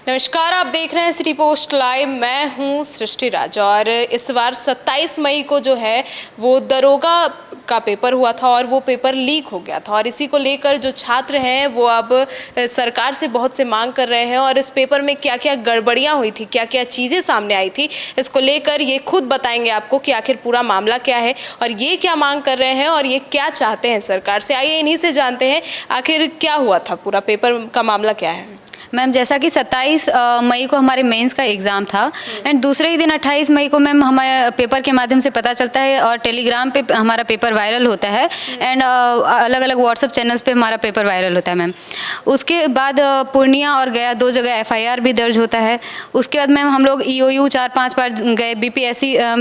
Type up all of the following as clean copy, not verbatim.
नमस्कार, आप देख रहे हैं सिटी पोस्ट लाइव। मैं हूं सृष्टि राज और इस बार 27 मई को जो है वो दरोगा का पेपर हुआ था और वो पेपर लीक हो गया था और इसी को लेकर जो छात्र हैं वो अब सरकार से बहुत से मांग कर रहे हैं और इस पेपर में क्या क्या गड़बड़ियां हुई थी, क्या क्या चीज़ें सामने आई थी, इसको लेकर ये खुद बताएंगे आपको कि आखिर पूरा मामला क्या है और ये क्या मांग कर रहे हैं और ये क्या चाहते हैं सरकार से। आइए इन्हीं से जानते हैं आखिर क्या हुआ था, पूरा पेपर का मामला क्या है। मैम, जैसा कि 27 मई को हमारे मेंस का एग्ज़ाम था एंड दूसरे ही दिन 28 मई को मैम हमारे पेपर के माध्यम से पता चलता है और टेलीग्राम पे हमारा पेपर वायरल होता है एंड अलग अलग व्हाट्सएप चैनल्स पे हमारा पेपर वायरल होता है मैम। उसके बाद पूर्णिया और गया 2 जगह FIR भी दर्ज होता है। उसके बाद मैम हम लोग EOU 4-5 बार गए,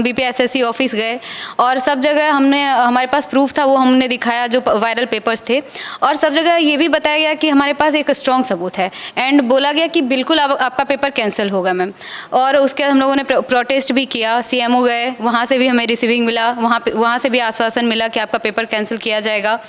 BPSSC ऑफिस गए और सब जगह हमने हमारे पास प्रूफ था, वो हमने दिखाया जो वायरल पेपर्स थे और सब जगह ये भी बताया गया कि हमारे पास एक स्ट्रॉन्ग सबूत है एंड बोला गया कि बिल्कुल आपका पेपर कैंसिल होगा मैम। और उसके बाद हम लोगों ने प्रोटेस्ट भी किया, CMO गए, वहाँ से भी हमें रिसीविंग मिला, वहाँ से भी आश्वासन मिला कि आपका पेपर कैंसिल किया जाएगा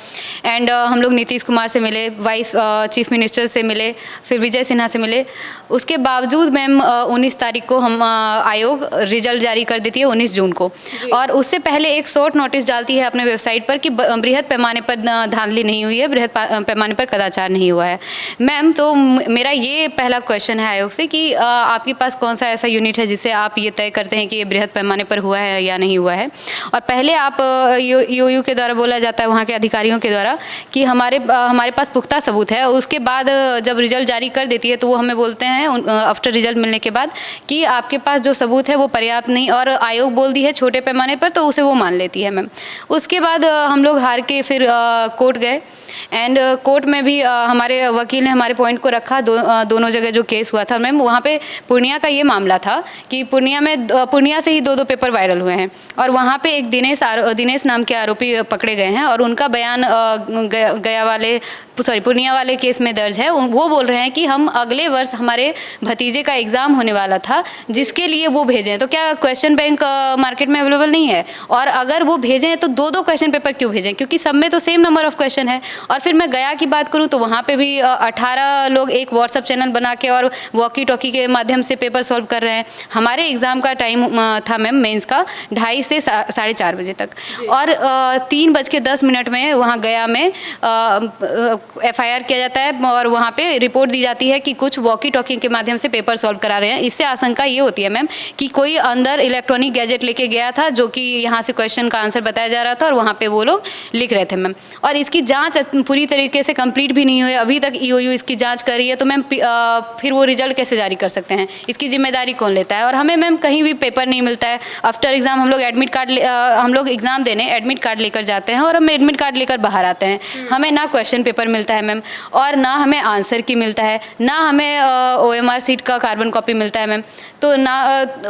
एंड हम लोग नीतीश कुमार से मिले, वाइस चीफ मिनिस्टर से मिले, फिर विजय सिन्हा से मिले। उसके बावजूद मैम 19 तारीख को हम आयोग रिजल्ट जारी कर देती है 19 जून को और उससे पहले एक शॉर्ट नोटिस डालती है अपने वेबसाइट पर कि बृहद पैमाने पर धांधली नहीं हुई है, बृहद पैमाने पर कदाचार नहीं हुआ है मैम। तो मेरा ये पहला क्वेश्चन है आयोग से कि आपके पास कौन सा ऐसा यूनिट है जिससे आप ये तय करते हैं कि ये बृहद पैमाने पर हुआ है या नहीं हुआ है। और पहले आप EOU के द्वारा बोला जाता है वहाँ के अधिकारियों के द्वारा कि हमारे पास पुख्ता सबूत है। उसके बाद जब रिजल्ट जारी कर देती है तो वो हमें बोलते हैं आफ्टर रिजल्ट मिलने के बाद कि आपके पास जो सबूत है वो पर्याप्त नहीं, और आयोग बोल दी है छोटे पैमाने पर तो उसे वो मान लेती है मैम। उसके बाद हम लोग हार के फिर कोर्ट गए एंड कोर्ट में भी हमारे वकील ने हमारे पॉइंट को रखा। दोनों जगह जो केस हुआ था मैम, वहाँ पे पूर्णिया का ये मामला था कि पूर्णिया से ही 2 पेपर वायरल हुए हैं और वहाँ पे एक दिनेश नाम के आरोपी पकड़े गए हैं और उनका बयान पूर्णिया वाले केस में दर्ज है। वो बोल रहे हैं कि हम अगले वर्ष हमारे भतीजे का एग्ज़ाम होने वाला था जिसके लिए वो भेजें, तो क्या क्वेश्चन बैंक मार्केट में अवेलेबल नहीं है? और अगर वो भेजें तो 2 क्वेश्चन पेपर क्यों भेजें, क्योंकि सब में तो सेम नंबर ऑफ क्वेश्चन है। और फिर मैं गया की बात करूं तो वहाँ पे भी 18 लोग एक व्हाट्सएप चैनल बना के और वॉकी टॉकी के माध्यम से पेपर सॉल्व कर रहे हैं। हमारे एग्ज़ाम का टाइम था मैम मेंस का 2:30 से 4:30 बजे तक और 3:10 में वहाँ गया में FIR किया जाता है और वहाँ पे रिपोर्ट दी जाती है कि कुछ वॉकी टॉकी के माध्यम से पेपर सॉल्व करा रहे हैं। इससे आशंका ये होती है मैम कि कोई अंदर इलेक्ट्रॉनिक गैजेट लेके गया था जो कि यहाँ से क्वेश्चन का आंसर बताया जा रहा था और वहाँ पे वो लोग लिख रहे थे मैम। और इसकी जांच पूरी तरीके से कंप्लीट भी नहीं हुई, अभी तक EOU इसकी जांच कर रही है। तो मैम फिर वो रिजल्ट कैसे जारी कर सकते हैं, इसकी जिम्मेदारी कौन लेता है? और हमें मैम कहीं भी पेपर नहीं मिलता है। आफ्टर एग्ज़ाम हम लोग हम लोग एग्ज़ाम देने एडमिट कार्ड लेकर जाते हैं और हम एडमिट कार्ड लेकर बाहर आते हैं। हमें ना क्वेश्चन पेपर मिलता है मैम और ना हमें आंसर की मिलता है, ना हमें OMR सीट का कार्बन कॉपी मिलता है मैम। तो ना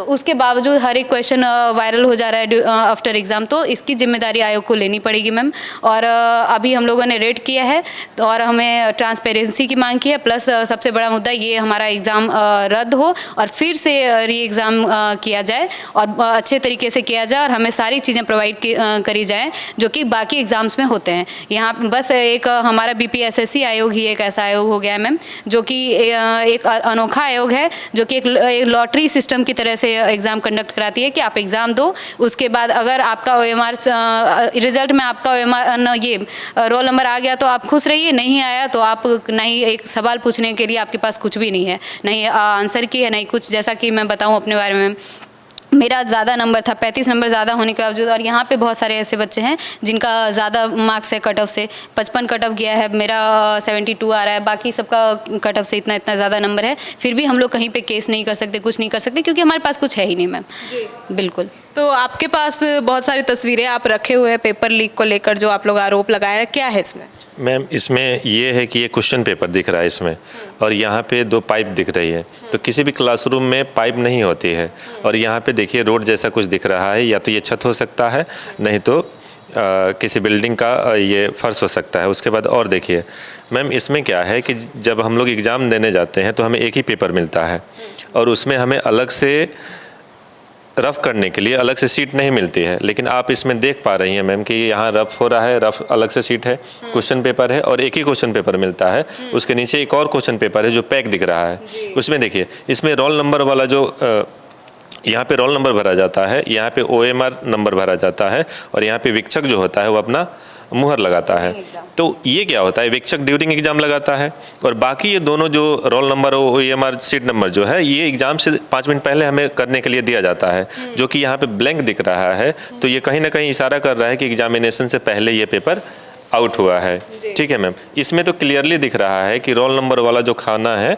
उसके बावजूद हर एक क्वेश्चन वायरल हो जा रहा है आफ्टर एग्ज़ाम। तो इसकी जिम्मेदारी आयोग को लेनी पड़ेगी मैम। और अभी हम लोगों ने रेड किया है तो और हमें ट्रांसपेरेंसी की मांग की है, प्लस सबसे बड़ा मुद्दा ये हमारा एग्ज़ाम रद्द हो और फिर से री एग्ज़ाम किया जाए और अच्छे तरीके से किया जाए और हमें सारी चीज़ें प्रोवाइड करी जाएँ जो कि बाकी एग्ज़ाम्स में होते हैं। यहाँ बस एक हमारा BPSSC आयोग ही एक ऐसा आयोग हो गया है मैम जो कि एक अनोखा आयोग है जो कि एक लॉटरी सिस्टम की तरह से एग्ज़ाम कंडक्ट कराती है कि आप एग्ज़ाम दो, उसके बाद अगर आपका OMR रिजल्ट में आपका OMR ये रोल नंबर आ गया तो आप खुश रहिए, नहीं आया तो आप नहीं, एक सवाल पूछने के लिए आपके पास कुछ भी नहीं है, नहीं आंसर की है, नहीं कुछ। जैसा कि मैं बताऊं अपने बारे में, मेरा ज़्यादा नंबर था, 35 नंबर ज़्यादा होने के बावजूद, और यहाँ पे बहुत सारे ऐसे बच्चे हैं जिनका ज़्यादा मार्क्स है कट ऑफ से, 55 कट ऑफ गया है, मेरा 72 आ रहा है, बाकी सबका कट ऑफ से इतना ज़्यादा नंबर है। फिर भी हम लोग कहीं पे केस नहीं कर सकते, कुछ नहीं कर सकते क्योंकि हमारे पास कुछ है ही नहीं मैम। बिल्कुल। तो आपके पास बहुत सारी तस्वीरें आप रखे हुए हैं पेपर लीक को लेकर, जो आप लोग आरोप लगाए हैं, क्या है इसमें? मैम, इसमें ये है कि ये क्वेश्चन पेपर दिख रहा है इसमें और यहाँ पे 2 पाइप दिख रही है। तो किसी भी क्लासरूम में पाइप नहीं होती है और यहाँ पे देखिए रोड जैसा कुछ दिख रहा है, या तो ये छत हो सकता है, नहीं तो किसी बिल्डिंग का ये फर्श हो सकता है। उसके बाद और देखिए मैम, इसमें क्या है कि जब हम लोग एग्ज़ाम देने जाते हैं तो हमें एक ही पेपर मिलता है और उसमें हमें अलग से रफ़ करने के लिए अलग से सीट नहीं मिलती है, लेकिन आप इसमें देख पा रही हैं मैम कि यहाँ रफ़ हो रहा है, रफ़ अलग से सीट है, क्वेश्चन पेपर है और एक ही क्वेश्चन पेपर मिलता है। उसके नीचे एक और क्वेश्चन पेपर है जो पैक दिख रहा है। उसमें देखिए, इसमें रोल नंबर वाला जो यहाँ पे रोल नंबर भरा जाता है, यहाँ पे OMR नंबर भरा जाता है और यहाँ पे वीक्षक जो होता है वो अपना मुहर लगाता है। तो ये क्या होता है, वीक्षक ड्यूरिंग एग्जाम लगाता है और बाकी ये दोनों जो रोल नंबर और OMR सीट नंबर जो है ये एग्जाम से 5 मिनट पहले हमें करने के लिए दिया जाता है, जो कि यहाँ पे ब्लैंक दिख रहा है। तो ये कहीं ना कहीं इशारा कर रहा है कि एग्जामिनेशन से पहले ये पेपर आउट हुआ है। ठीक है मैम, इसमें तो क्लियरली दिख रहा है कि रोल नंबर वाला जो खाना है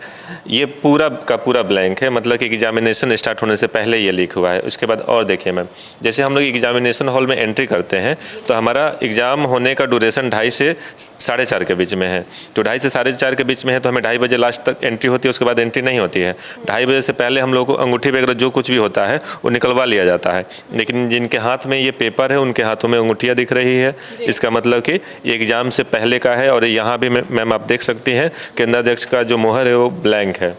ये पूरा का पूरा ब्लैंक है, मतलब कि एग्जामिनेशन स्टार्ट होने से पहले ये लीक हुआ है। उसके बाद और देखिए मैम, जैसे हम लोग एग्जामिनेशन हॉल में एंट्री करते हैं तो हमारा एग्ज़ाम होने का ड्यूरेशन 2:30 से 4:30 के बीच में है। तो 2:30 से 4:30 के बीच में है तो हमें 2:30 बजे लास्ट तक एंट्री होती है, उसके बाद एंट्री नहीं होती है। 2:30 बजे से पहले हम लोग को अंगूठी वगैरह जो कुछ भी होता है वो निकलवा लिया जाता है, लेकिन जिनके हाथ में ये पेपर है उनके हाथों में अंगूठियाँ दिख रही है। इसका मतलब कि ये एग्ज़ाम से पहले का है। और यहाँ भी मैम आप देख सकती हैं केंद्राध्यक्ष का जो मुहर है वो ब्लैंक है।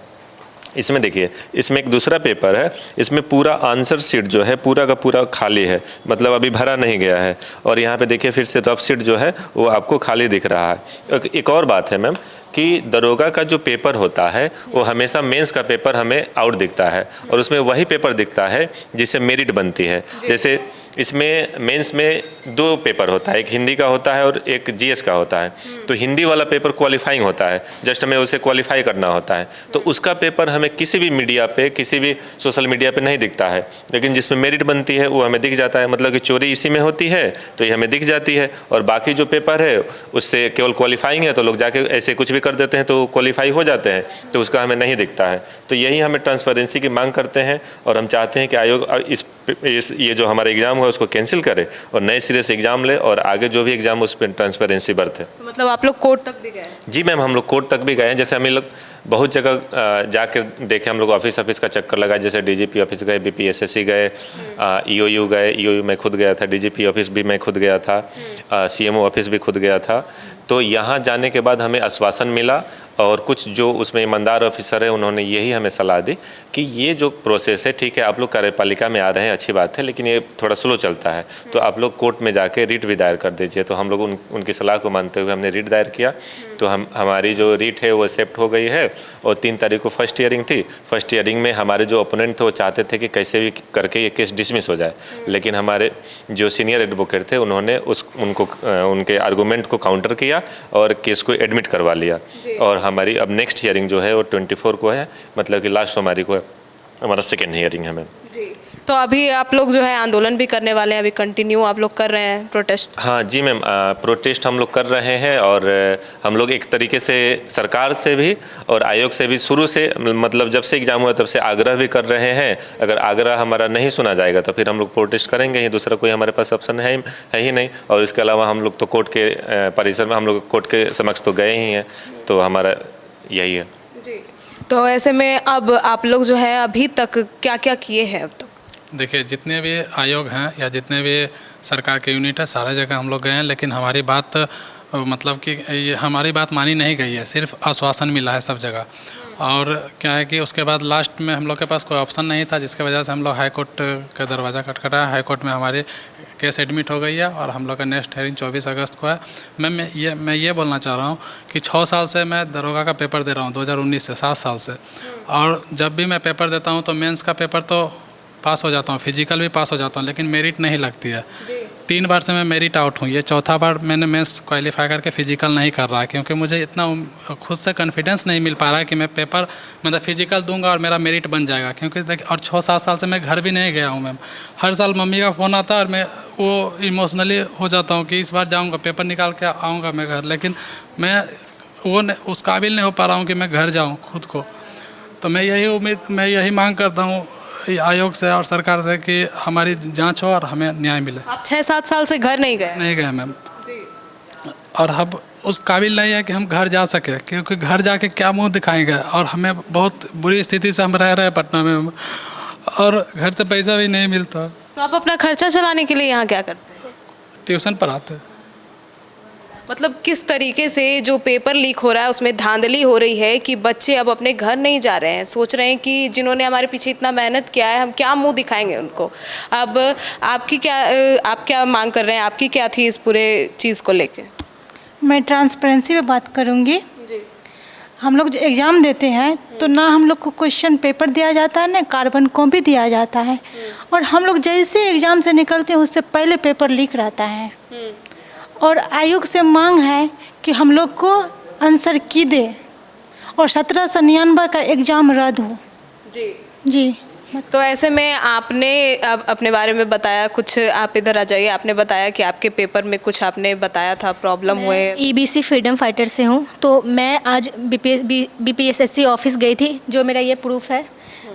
इसमें देखिए, इसमें एक दूसरा पेपर है, इसमें पूरा आंसर शीट जो है पूरा का पूरा खाली है, मतलब अभी भरा नहीं गया है। और यहाँ पे देखिए फिर से रफ शीट जो है वो आपको खाली दिख रहा है। एक और बात है मैम कि दरोगा का जो पेपर होता है वो हमेशा मेंस का पेपर हमें आउट दिखता है और उसमें वही पेपर दिखता है जिससे मेरिट बनती है। जैसे इसमें मेंस में 2 पेपर होता है, एक हिंदी का होता है और एक GS का होता है। तो हिंदी वाला पेपर क्वालिफाइंग होता है, जस्ट हमें उसे क्वालिफाई करना होता है। तो उसका पेपर हमें किसी भी मीडिया पे, किसी भी सोशल मीडिया पे नहीं दिखता है, लेकिन जिसमें मेरिट बनती है वो हमें दिख जाता है। मतलब कि चोरी इसी में होती है तो ये हमें दिख जाती है। और बाकी जो पेपर है उससे केवल क्वालिफाइंग है तो लोग जाके ऐसे कुछ भी कर देते हैं तो क्वालिफाई हो जाते हैं, तो उसका हमें नहीं दिखता है। तो यही हमें ट्रांसपेरेंसी की मांग करते हैं और हम चाहते हैं कि आयोग ये जो हमारा एग्ज़ाम हुआ उसको कैंसिल करे और नए सिरे से एग्ज़ाम ले और आगे जो भी एग्ज़ाम उस पर ट्रांसपेरेंसी बरते। तो मतलब आप लोग कोर्ट तक भी गए? जी मैम, हम लोग कोर्ट तक भी गए हैं। जैसे हम लोग बहुत जगह जाकर देखे, हम लोग ऑफिस का चक्कर लगाए, जैसे DGP ऑफिस गए, BPSSC गए, EOU गए, EOU मैं खुद गया था, DGP ऑफिस भी मैं खुद गया था, CMO ऑफिस भी खुद गया था। तो यहाँ जाने के बाद हमें आश्वासन मिला और कुछ जो उसमें ईमानदार ऑफिसर है उन्होंने यही हमें सलाह दी कि ये जो प्रोसेस है, ठीक है आप लोग कार्यपालिका में आ रहे हैं, अच्छी बात है, लेकिन ये थोड़ा स्लो चलता है, तो आप लोग कोर्ट में जाके रीट भी दायर कर दीजिए। तो हम लोग उनकी सलाह को मानते हुए हमने रीट दायर किया। तो हमारी जो रीट है वो एक्सेप्ट हो गई है और 3 तारीख को फर्स्ट हियरिंग थी। फर्स्ट हियरिंग में हमारे जो ओपोनेंट थे वो चाहते थे कि कैसे भी करके ये केस डिसमिस हो जाए, लेकिन हमारे जो सीनियर एडवोकेट थे उन्होंने उनके आर्गूमेंट को काउंटर किया और केस को एडमिट करवा लिया। और हमारी अब नेक्स्ट हियरिंग जो है वो 24 को है, मतलब कि लास्ट सोमवारी को हमारा सेकेंड हियरिंग है मैम। तो अभी आप लोग जो है आंदोलन भी करने वाले हैं, अभी कंटिन्यू आप लोग कर रहे हैं प्रोटेस्ट? हाँ जी मैम, प्रोटेस्ट हम लोग कर रहे हैं और हम लोग एक तरीके से सरकार से भी और आयोग से भी शुरू से, मतलब जब से एग्ज़ाम हुआ तब से आग्रह भी कर रहे हैं। अगर आग्रह हमारा नहीं सुना जाएगा तो फिर हम लोग प्रोटेस्ट करेंगे ही, दूसरा कोई हमारे पास ऑप्शन है ही नहीं। और इसके अलावा हम लोग तो कोर्ट के परिसर में, हम लोग कोर्ट के समक्ष तो गए ही हैं, तो हमारा यही है जी। तो ऐसे में अब आप लोग जो है अभी तक क्या क्या किए हैं अब तक? देखिए, जितने भी आयोग हैं या जितने भी सरकार के यूनिट है सारा जगह हम लोग गए हैं, लेकिन हमारी बात मतलब कि ये हमारी बात मानी नहीं गई है, सिर्फ आश्वासन मिला है सब जगह। और क्या है कि उसके बाद लास्ट में हम लोग के पास कोई ऑप्शन नहीं था, जिसकी वजह से हम लोग हाई कोर्ट का दरवाज़ा खटखटाया। हाई कोर्ट में हमारी केस एडमिट हो गई है और हम लोग का नेक्स्ट हेयरिंग 24 अगस्त को है। मैं ये बोलना चाह रहा हूँ कि 6 साल से मैं दरोगा का पेपर दे रहा हूँ, 2019 से 7 साल से। और जब भी मैं पेपर देता हूँ तो मेंस का पेपर तो पास हो जाता हूँ, फिजिकल भी पास हो जाता हूँ, लेकिन मेरिट नहीं लगती है। 3 बार से मैं मेरिट आउट हूँ, ये चौथा बार मैंने मेंस क्वालिफाई करके फिजिकल नहीं कर रहा है, क्योंकि मुझे इतना खुद से कॉन्फिडेंस नहीं मिल पा रहा है कि मैं पेपर मतलब फिजिकल दूंगा और मेरा मेरिट बन जाएगा। क्योंकि देखिए, और 6-7 साल से मैं घर भी नहीं गया हूँ मैम। हर साल मम्मी का फ़ोन आता है और मैं वो इमोशनली हो जाता हूँ कि इस बार जाऊँगा, पेपर निकाल के आऊँगा मैं घर, लेकिन मैं उस काबिल नहीं हो पा रहा हूँ कि मैं घर जाऊँ खुद को। तो मैं यही मांग करता हूँ आयोग से और सरकार से कि हमारी जांच हो और हमें न्याय मिले। आप 6-7 साल से घर नहीं गए? नहीं गए मैम, और हम उस काबिल नहीं है कि हम घर जा सके, क्योंकि घर जाके क्या मुंह दिखाएंगे। और हमें बहुत बुरी स्थिति से हम रह रहे हैं पटना में और घर से पैसा भी नहीं मिलता। तो आप अपना खर्चा चलाने के लिए यहाँ क्या करते हैं? ट्यूशन पढ़ाते हैं। मतलब किस तरीके से जो पेपर लीक हो रहा है उसमें धांधली हो रही है कि बच्चे अब अपने घर नहीं जा रहे हैं, सोच रहे हैं कि जिन्होंने हमारे पीछे इतना मेहनत किया है हम क्या मुंह दिखाएंगे उनको। अब आप क्या मांग कर रहे हैं, आपकी क्या थी इस पूरे चीज़ को लेके? मैं ट्रांसपेरेंसी पे बात करूंगी। जी हम लोग जो एग्ज़ाम देते हैं तो ना हम लोग को क्वेश्चन पेपर दिया जाता है ना कार्बन कॉपी दिया जाता है, और हम लोग जैसे एग्ज़ाम से निकलते हैं उससे पहले पेपर लीक रहता है। और आयोग से मांग है कि हम लोग को आंसर की दे और 1799 का एग्ज़ाम रद्द हो। जी जी तो ऐसे में आपने अब अपने बारे में बताया कुछ, आप इधर आ जाइए। आपने बताया कि आपके पेपर में कुछ आपने बताया था प्रॉब्लम हुए। ईबीसी फ्रीडम फाइटर से हूँ, तो मैं आज बीपीएसएससी ऑफिस गई थी, जो मेरा ये प्रूफ है,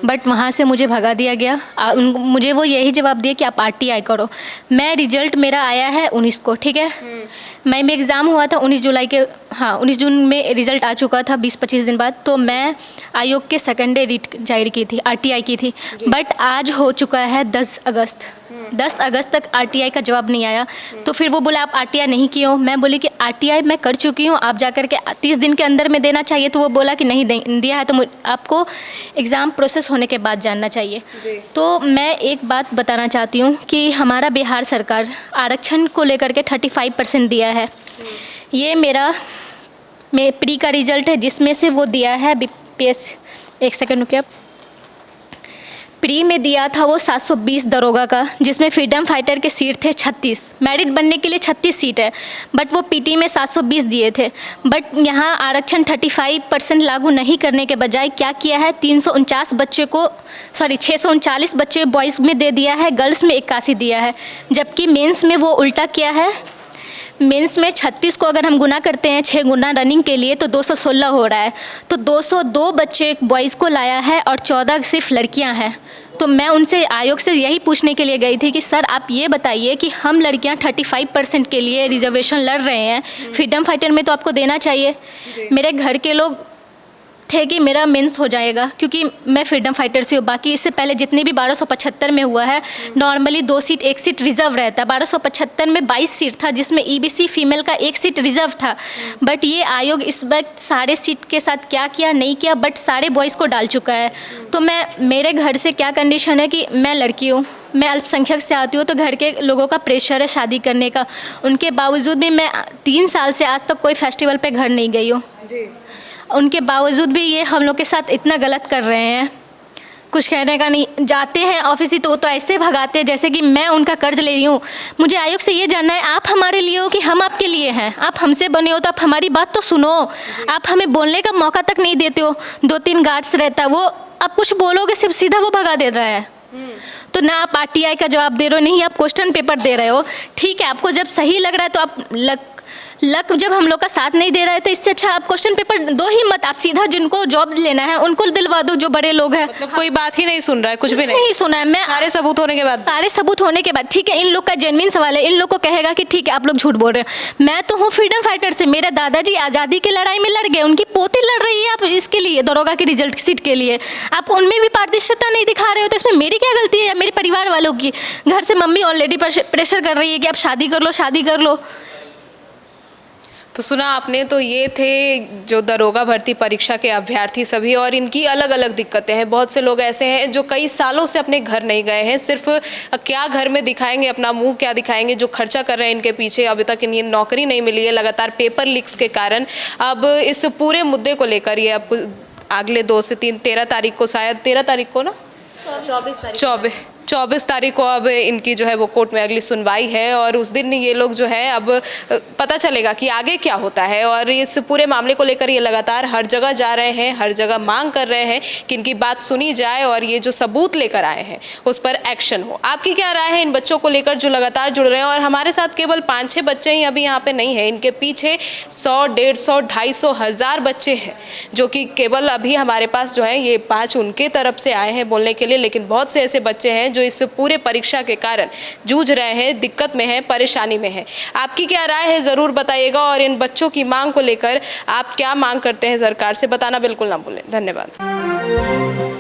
बट वहाँ से मुझे भगा दिया गया। मुझे वो यही जवाब दिया कि आप आरटीआई करो। मैं रिजल्ट मेरा आया है 19 को, ठीक है। मई में एग्ज़ाम हुआ था 19 जुलाई के, हाँ 19 जून में रिज़ल्ट आ चुका था 20-25 दिन बाद। तो मैं आयोग के सेकेंड डे रिट जाहिर की थी, आरटीआई की थी, बट आज हो चुका है 10 अगस्त। 10 अगस्त तक आरटीआई का जवाब नहीं आया। तो फिर वो बोला आप आरटीआई नहीं किए हो। मैं बोली कि आरटीआई मैं कर चुकी हूँ, आप जाकर के 30 दिन के अंदर में देना चाहिए। तो वो बोला कि नहीं दिया है, तो आपको एग्ज़ाम प्रोसेस होने के बाद जानना चाहिए। तो मैं एक बात बताना चाहती हूँ कि हमारा बिहार सरकार आरक्षण को लेकर के 35% दिया है। ये मेरा प्री का रिजल्ट है, जिसमें से वो दिया है बीपीएस, एक सेकंड रुकिए, प्री में दिया था वो 720 दरोगा का, जिसमें फ्रीडम फाइटर के सीट थे 36। मेरिट बनने के लिए 36 सीट है, बट वो पीटी में 720 दिए थे। बट यहाँ आरक्षण 35% लागू नहीं करने के बजाय क्या किया है, 349 बच्चे को 639 बच्चे बॉयज़ में दे दिया है, गर्ल्स में 81 दिया है। जबकि मेंस में वो उल्टा किया है। मेंस में 36 को अगर हम गुना करते हैं 6 गुना रनिंग के लिए तो 216 हो रहा है। तो 202 बच्चे बॉयज़ को लाया है और 14 सिर्फ लड़कियां हैं। तो मैं उनसे आयोग से यही पूछने के लिए गई थी कि सर आप ये बताइए कि हम लड़कियां 35% के लिए रिजर्वेशन लड़ रहे हैं, फ्रीडम फाइटर में तो आपको देना चाहिए। मेरे घर के लोग थे कि मेरा मेंस हो जाएगा, क्योंकि मैं फ्रीडम फाइटर से हूँ। बाकी इससे पहले जितने भी 1275 में हुआ है, नॉर्मली 2 सीट 1 सीट रिजर्व रहता है। 1275 में 22 सीट था, जिसमें ईबीसी फीमेल का 1 सीट रिजर्व था। बट ये आयोग इस वक्त सारे सीट के साथ क्या किया नहीं किया, बट सारे बॉयज़ को डाल चुका है। तो मेरे घर से क्या कंडीशन है कि मैं लड़की हूँ, मैं अल्पसंख्यक से आती हूँ, तो घर के लोगों का प्रेशर है शादी करने का। उनके बावजूद भी मैं 3 साल से आज तक कोई फेस्टिवल पे घर नहीं गई हूँ। उनके बावजूद भी ये हम लोग के साथ इतना गलत कर रहे हैं, कुछ कहने का नहीं। जाते हैं ऑफिस ही तो ऐसे भगाते हैं जैसे कि मैं उनका कर्ज ले रही हूँ। मुझे आयोग से ये जानना है, आप हमारे लिए हो कि हम आपके लिए हैं? आप हमसे बने हो तो आप हमारी बात तो सुनो। आप हमें बोलने का मौका तक नहीं देते हो। 2-3 गार्ड्स रहता है, वो आप कुछ बोलोगे सिर्फ सीधा वो भगा दे रहा है। तो ना आप आरटीआई का जवाब दे रहे हो, नहीं आप क्वेश्चन पेपर दे रहे हो। ठीक है, आपको जब सही लग रहा है तो आप लक जब हम लोग का साथ नहीं दे रहा है, तो इससे अच्छा आप क्वेश्चन पेपर दो ही मत। आप सीधा जिनको जॉब लेना है उनको दिलवा दो, जो बड़े लोग हैं। मतलब कोई बात ही नहीं सुन रहा है, कुछ भी नहीं सुना है। मैं सारे सबूत होने के बाद ठीक है, इन लोग का जेन्युइन सवाल है। इन लोग को कहेगा कि ठीक है आप लोग झूठ बोल रहे हैं। मैं तो हूँ फ्रीडम फाइटर से, मेरे दादाजी आज़ादी की लड़ाई में लड़ गए, उनकी पोती लड़ रही है। आप इसके लिए दरोगा के रिजल्ट सीट के लिए आप उनमें भी पारदर्शिता नहीं दिखा रहे हो, तो इसमें मेरी क्या गलती है या मेरे परिवार वालों की? घर से मम्मी ऑलरेडी प्रेशर कर रही है कि आप शादी कर लो। तो सुना आपने, तो ये थे जो दरोगा भर्ती परीक्षा के अभ्यर्थी सभी, और इनकी अलग अलग दिक्कतें हैं। बहुत से लोग ऐसे हैं जो कई सालों से अपने घर नहीं गए हैं, सिर्फ क्या घर में दिखाएंगे अपना मुंह, क्या दिखाएंगे, जो खर्चा कर रहे हैं इनके पीछे। अभी तक इन्हें नौकरी नहीं मिली है लगातार पेपर लीक्स के कारण। अब इस पूरे मुद्दे को लेकर ये अब अगले 2 से 3 13 तारीख को, शायद 13 तारीख को ना, 24 तारीख को अब इनकी जो है वो कोर्ट में अगली सुनवाई है, और उस दिन ये लोग जो है अब पता चलेगा कि आगे क्या होता है। और इस पूरे मामले को लेकर ये लगातार हर जगह जा रहे हैं, हर जगह मांग कर रहे हैं कि इनकी बात सुनी जाए और ये जो सबूत लेकर आए हैं उस पर एक्शन हो। आपकी क्या राय है इन बच्चों को लेकर जो लगातार जुड़ रहे हैं? और हमारे साथ केवल 5-6 बच्चे ही अभी यहाँ पे नहीं हैं, इनके पीछे 100, 150, 250, 1000 बच्चे हैं, जो कि केवल अभी हमारे पास जो है ये 5 उनके तरफ से आए हैं बोलने के लिए। लेकिन बहुत से ऐसे बच्चे हैं जो इस पूरे परीक्षा के कारण जूझ रहे हैं, दिक्कत में हैं, परेशानी में हैं। आपकी क्या राय है ज़रूर बताइएगा, और इन बच्चों की मांग को लेकर आप क्या मांग करते हैं सरकार से बताना बिल्कुल ना भूलें। धन्यवाद।